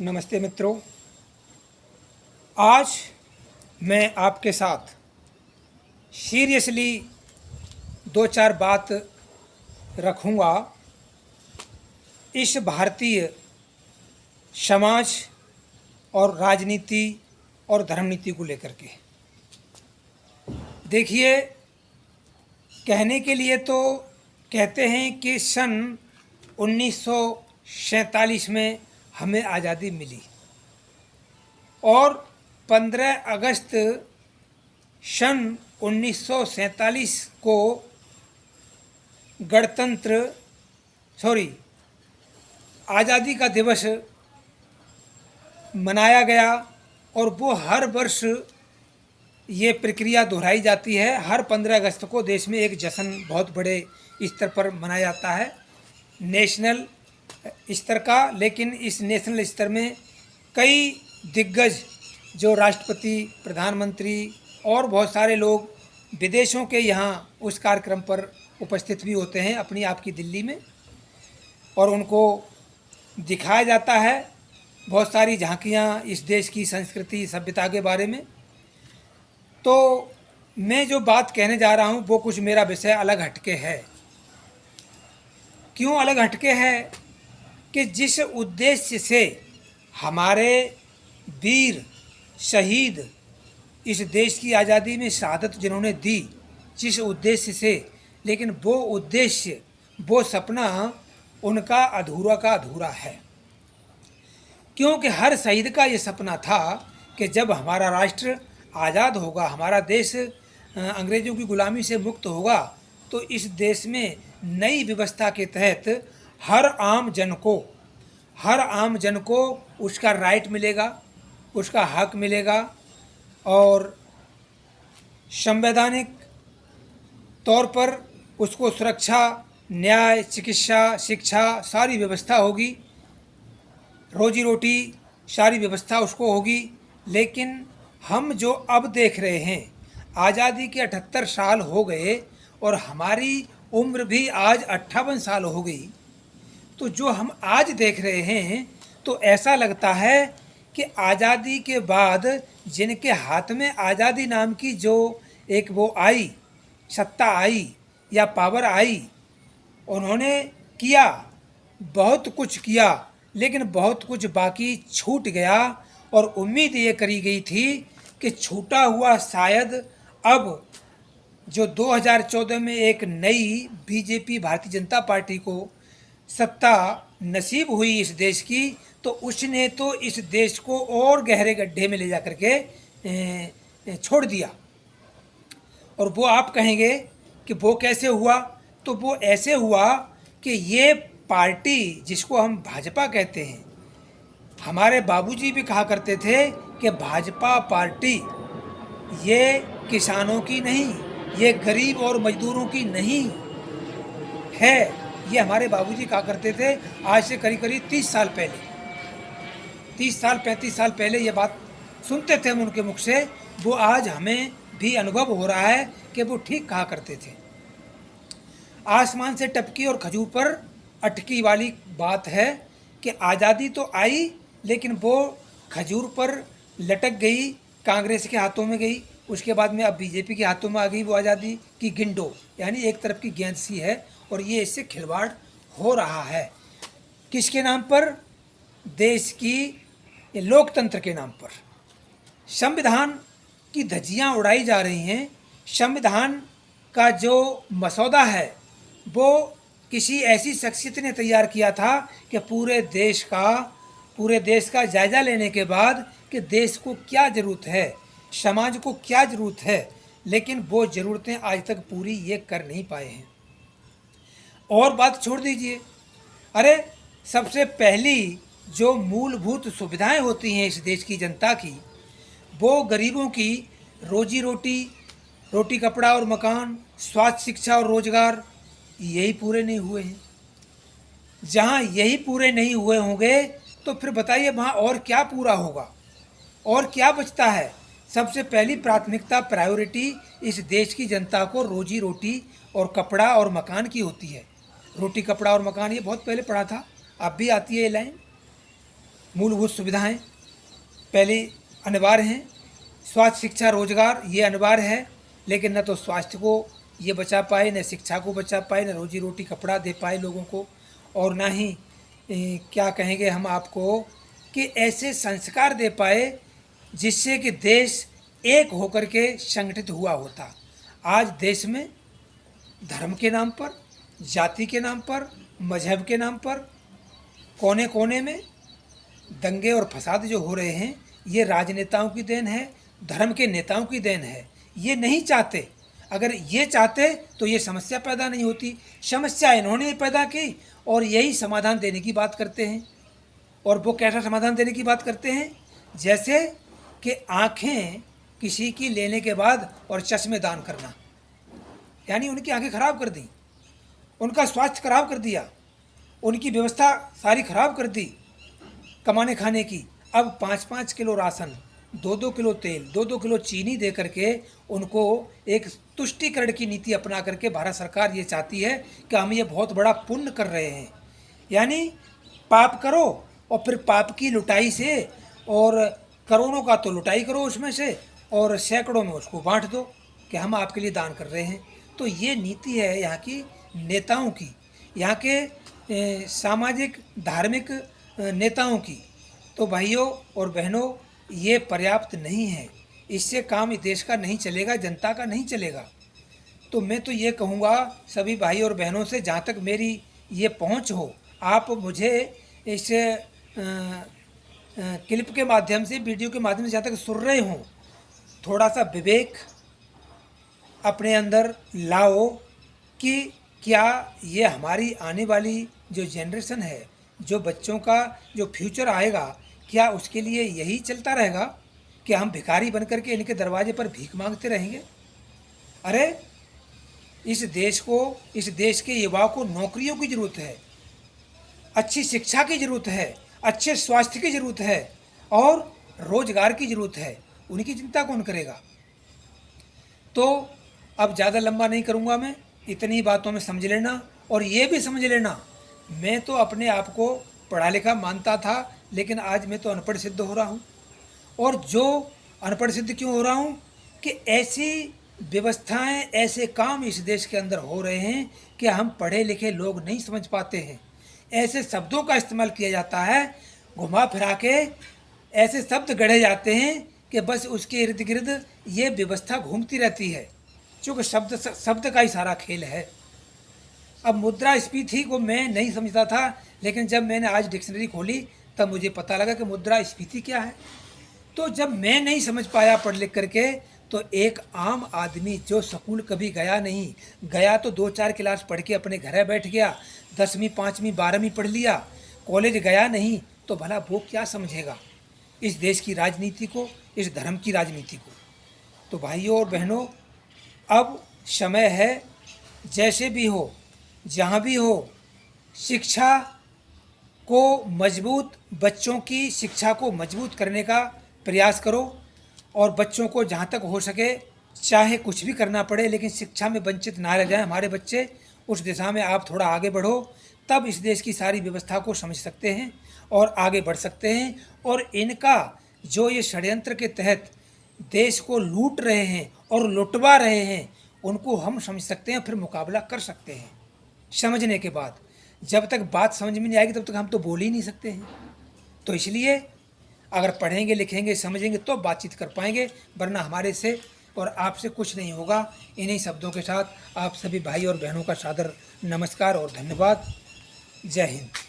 नमस्ते मित्रों। आज मैं आपके साथ सीरियसली दो चार बात रखूँगा इस भारतीय समाज और राजनीति और धर्म नीति को लेकर के। देखिए, कहने के लिए तो कहते हैं कि सन 1947 में हमें आज़ादी मिली और 15 अगस्त सन 1947 को आज़ादी का दिवस मनाया गया और वो हर वर्ष ये प्रक्रिया दोहराई जाती है। हर 15 अगस्त को देश में एक जश्न बहुत बड़े स्तर पर मनाया जाता है, नेशनल स्तर का। लेकिन इस नेशनल स्तर में कई दिग्गज जो राष्ट्रपति, प्रधानमंत्री और बहुत सारे लोग विदेशों के यहाँ उस कार्यक्रम पर उपस्थित भी होते हैं अपनी आपकी दिल्ली में, और उनको दिखाया जाता है बहुत सारी झांकियाँ इस देश की संस्कृति सभ्यता के बारे में। तो मैं जो बात कहने जा रहा हूँ वो कुछ मेरा विषय अलग हटके है। क्यों अलग हटके है? कि जिस उद्देश्य से हमारे वीर शहीद इस देश की आज़ादी में शहादत जिन्होंने दी, जिस उद्देश्य से, लेकिन वो उद्देश्य, वो सपना उनका अधूरा का अधूरा है। क्योंकि हर शहीद का ये सपना था कि जब हमारा राष्ट्र आज़ाद होगा, हमारा देश अंग्रेज़ों की गुलामी से मुक्त होगा, तो इस देश में नई व्यवस्था के तहत हर आम जन को उसका राइट मिलेगा, उसका हक मिलेगा और संवैधानिक तौर पर उसको सुरक्षा, न्याय, चिकित्सा, शिक्षा सारी व्यवस्था होगी, रोजी रोटी सारी व्यवस्था उसको होगी। लेकिन हम जो अब देख रहे हैं, आज़ादी के 78 साल हो गए और हमारी उम्र भी आज 58 साल हो गई। तो जो हम आज देख रहे हैं तो ऐसा लगता है कि आज़ादी के बाद जिनके हाथ में आज़ादी नाम की जो एक वो आई, सत्ता आई या पावर आई, उन्होंने किया, बहुत कुछ किया, लेकिन बहुत कुछ बाकी छूट गया। और उम्मीद ये करी गई थी कि छूटा हुआ शायद अब जो 2014 में एक नई बीजेपी भारतीय जनता पार्टी को सत्ता नसीब हुई इस देश की, तो उसने तो इस देश को और गहरे गड्ढे में ले जा कर के छोड़ दिया। और वो आप कहेंगे कि वो कैसे हुआ? तो वो ऐसे हुआ कि ये पार्टी जिसको हम भाजपा कहते हैं, हमारे बाबूजी भी कहा करते थे कि भाजपा पार्टी ये किसानों की नहीं, ये गरीब और मजदूरों की नहीं है। ये हमारे बाबूजी कहा करते थे आज से करीब करीब 30 साल पहले, 30 साल 35 साल पहले ये बात सुनते थे हम उनके मुख से। वो आज हमें भी अनुभव हो रहा है कि वो ठीक कहा करते थे। आसमान से टपकी और खजूर पर अटकी वाली बात है कि आज़ादी तो आई लेकिन वो खजूर पर लटक गई, कांग्रेस के हाथों में गई, उसके बाद में अब बीजेपी के हाथों में आ गई वो आज़ादी की गिंडो, यानी एक तरफ की गेंद सी है। और ये इससे खिलवाड़ हो रहा है किसके नाम पर? देश की लोकतंत्र के नाम पर। संविधान की धज्जियां उड़ाई जा रही हैं। संविधान का जो मसौदा है वो किसी ऐसी शख्सियत ने तैयार किया था कि पूरे देश का जायज़ा लेने के बाद कि देश को क्या ज़रूरत है, समाज को क्या ज़रूरत है, लेकिन वो ज़रूरतें आज तक पूरी ये कर नहीं पाए हैं। और बात छोड़ दीजिए, अरे सबसे पहली जो मूलभूत सुविधाएं होती हैं इस देश की जनता की, वो गरीबों की रोजी रोटी कपड़ा और मकान, स्वास्थ्य, शिक्षा और रोजगार, यही पूरे नहीं हुए हैं। जहाँ यही पूरे नहीं हुए होंगे तो फिर बताइए वहाँ और क्या पूरा होगा, और क्या बचता है? सबसे पहली प्राथमिकता, प्रायोरिटी इस देश की जनता को रोजी रोटी और कपड़ा और मकान की होती है। रोटी कपड़ा और मकान ये बहुत पहले पढ़ा था, अब भी आती है ये लाइन। मूलभूत सुविधाएं पहले अनिवार्य हैं। स्वास्थ्य, शिक्षा, रोजगार ये अनिवार्य है, लेकिन न तो स्वास्थ्य को ये बचा पाए, न शिक्षा को बचा पाए, न रोजी रोटी कपड़ा दे पाए लोगों को, और ना ही क्या कहेंगे हम आपको कि ऐसे संस्कार दे पाए जिससे कि देश एक होकर के संगठित हुआ होता। आज देश में धर्म के नाम पर, जाति के नाम पर, मजहब के नाम पर कोने कोने में दंगे और फसाद जो हो रहे हैं, ये राजनेताओं की देन है, धर्म के नेताओं की देन है। ये नहीं चाहते, अगर ये चाहते तो ये समस्या पैदा नहीं होती। समस्या इन्होंने पैदा की और यही समाधान देने की बात करते हैं। और वो कैसा समाधान देने की बात करते हैं? जैसे कि आँखें किसी की लेने के बाद और चश्मे दान करना, यानी उनकी आंखें खराब कर दी, उनका स्वास्थ्य खराब कर दिया, उनकी व्यवस्था सारी खराब कर दी कमाने खाने की। अब 5-5 किलो राशन, 2-2 किलो तेल, 2-2 किलो चीनी दे करके उनको एक तुष्टीकरण की नीति अपना करके भारत सरकार ये चाहती है कि हम ये बहुत बड़ा पुण्य कर रहे हैं। यानी पाप करो और फिर पाप की लुटाई से, और करोड़ों का तो लुटाई करो उसमें से, और सैकड़ों में उसको बांट दो कि हम आपके लिए दान कर रहे हैं। तो ये नीति है यहाँ की नेताओं की, यहाँ के सामाजिक धार्मिक नेताओं की। तो भाइयों और बहनों, ये पर्याप्त नहीं है, इससे काम इस देश का नहीं चलेगा, जनता का नहीं चलेगा। तो मैं तो ये कहूँगा सभी भाई और बहनों से, जहाँ तक मेरी ये पहुँच हो, आप मुझे इस क्लिप के माध्यम से, वीडियो के माध्यम से जहाँ तक सुन रहे हों, थोड़ा सा विवेक अपने अंदर लाओ कि क्या ये हमारी आने वाली जो जनरेशन है, जो बच्चों का जो फ्यूचर आएगा, क्या उसके लिए यही चलता रहेगा कि हम भिखारी बन करके इनके दरवाजे पर भीख मांगते रहेंगे? अरे इस देश को, इस देश के युवाओं को नौकरियों की ज़रूरत है, अच्छी शिक्षा की ज़रूरत है, अच्छे स्वास्थ्य की ज़रूरत है और रोजगार की ज़रूरत है। उनकी चिंता कौन करेगा? तो अब ज़्यादा लंबा नहीं करूँगा मैं, इतनी बातों में समझ लेना। और ये भी समझ लेना, मैं तो अपने आप को पढ़ा लिखा मानता था, लेकिन आज मैं तो अनपढ़ सिद्ध हो रहा हूँ। और जो अनपढ़ सिद्ध क्यों हो रहा हूँ कि ऐसी व्यवस्थाएं, ऐसे काम इस देश के अंदर हो रहे हैं कि हम पढ़े लिखे लोग नहीं समझ पाते हैं। ऐसे शब्दों का इस्तेमाल किया जाता है, घुमा फिरा के ऐसे शब्द गढ़े जाते हैं कि बस उसके इर्द गिर्द ये व्यवस्था घूमती रहती है, क्योंकि शब्द का ही सारा खेल है। अब मुद्रास्फीति को मैं नहीं समझता था, लेकिन जब मैंने आज डिक्शनरी खोली तब मुझे पता लगा कि मुद्रास्फीति क्या है। तो जब मैं नहीं समझ पाया पढ़ लिख करके, तो एक आम आदमी जो स्कूल कभी गया नहीं, गया तो 2-4 क्लास पढ़ के अपने घर बैठ गया, 10वीं 5वीं 12वीं पढ़ लिया, कॉलेज गया नहीं, तो भला वो क्या समझेगा इस देश की राजनीति को, इस धर्म की राजनीति को? तो भाइयों और बहनों, अब समय है, जैसे भी हो, जहाँ भी हो, शिक्षा को मजबूत, बच्चों की शिक्षा को मजबूत करने का प्रयास करो। और बच्चों को जहाँ तक हो सके, चाहे कुछ भी करना पड़े, लेकिन शिक्षा में वंचित ना रह जाएं हमारे बच्चे। उस दिशा में आप थोड़ा आगे बढ़ो, तब इस देश की सारी व्यवस्था को समझ सकते हैं और आगे बढ़ सकते हैं। और इनका जो ये षड्यंत्र के तहत देश को लूट रहे हैं और लुटवा रहे हैं, उनको हम समझ सकते हैं, फिर मुकाबला कर सकते हैं। समझने के बाद, जब तक बात समझ में नहीं आएगी तब तक हम तो बोल ही नहीं सकते हैं। तो इसलिए अगर पढ़ेंगे, लिखेंगे, समझेंगे तो बातचीत कर पाएंगे, वरना हमारे से और आपसे कुछ नहीं होगा। इन्हीं शब्दों के साथ आप सभी भाई और बहनों का सादर नमस्कार और धन्यवाद। जय हिंद।